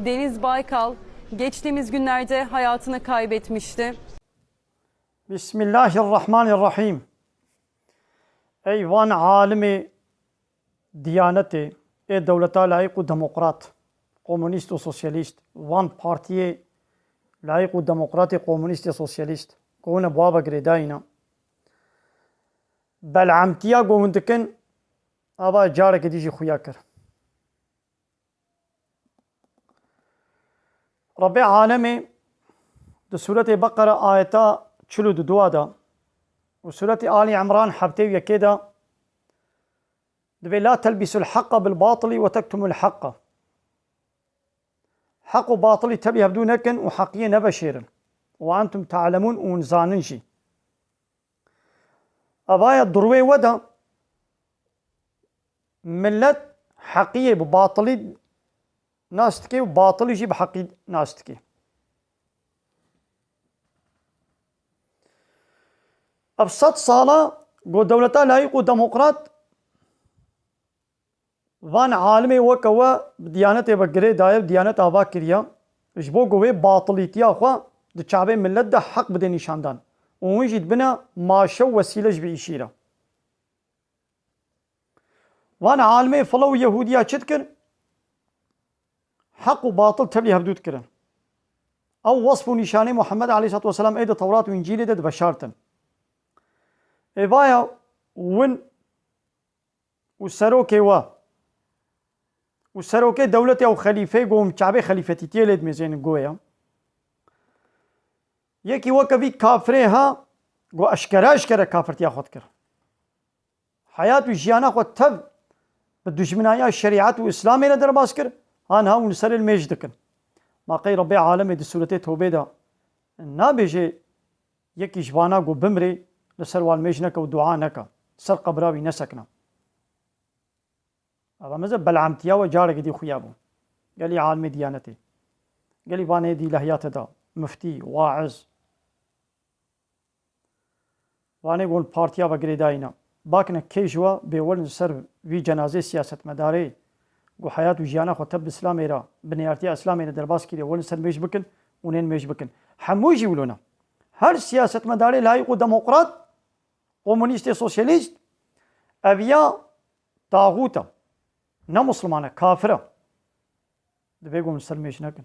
Deniz Baykal geçtiğimiz günlerde hayatını kaybetmişti. Bismillahirrahmanirrahim. Ey van alimi diyaneti, ey devleta layık ve demokrat, komünist ve sosyalist, van partiye layık ve demokrat, komünist ve sosyalist, kone baba gredayna. Bel'amtiya gomundikin, aba jarek edici xuya kir. Rabbi alemi, de sureti Bakara ayeta çülü de duada, ve sureti Ali İmran habtev yekeda, de la telbisul haqqa bil batili ve tektumul haqqa. Hak ve batili tabi yabdunekin ve hakiye nebeşirin. Ve antum ta'lemun unzaninci. Abaya durve veda, millet hakiye bu batili nastki ve batili jib haki nastki. Ab 100 sala go devleta layık ve demokrat van alimi vekava diyanete bagre dayev diyanet ava kiriya jbo gove batılitiya xwa de çabe millet de hak bide nişandan. Onun jid bina maşev vesile jbi işira. Van alimi falav Yahudiya çitkir hak ve batıl tabi hevdud kirin. Av vasfu nişani Muhammed aleyhissalatu vesselam eyde Tevrat ve İncil'i de beşartın. Evaya win وسروكي وسروكي دولتي او خليفه قوم شعبي خليفتي تيلد مزين قويا يكي وكبي كافرها قو اشكرا كافرتي اخذ كر حياة جيانا خو تب بالدشمنايا الشريعة واسلامي ندر باسكر هانها ونسال المجدكن ما قي ربي عالمي دي سورتي توبيدا نابجي يكي جبانا قو بمري لسر والمجنك ودعاء نكا سر قبراوي نسكنا هذا مزه بلعمتيا وجارك دي خيابو قال لي عالم ديانتي قال لي باني دي لهيات دا مفتي واعظ واني قول بارتيا بقري داينا باكنا كيجوا بيولن سر في جنازه سياسه مداري قو حياه وجيانا خو تب اسلامي را بنيارتي اسلامي درباس كي ولن سر مش بكن ونين مش بكن حموجي ولونا هر سياسه مداري لايق ديمقراط كومونيست سوسياليست ابيا طاغوتا نه مسلمانه کافره دبیگم سلمیش نکن.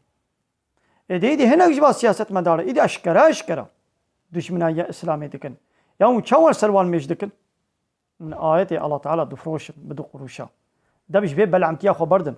ایدی هنگ جوا سیاست مداره ایدی اشکرا دشمنای اسلامی دکن یا اون چهار سروان میش دکن من آیت الله تعالی دفروش بدو قروشا دبیش به بلعمتیا خبردن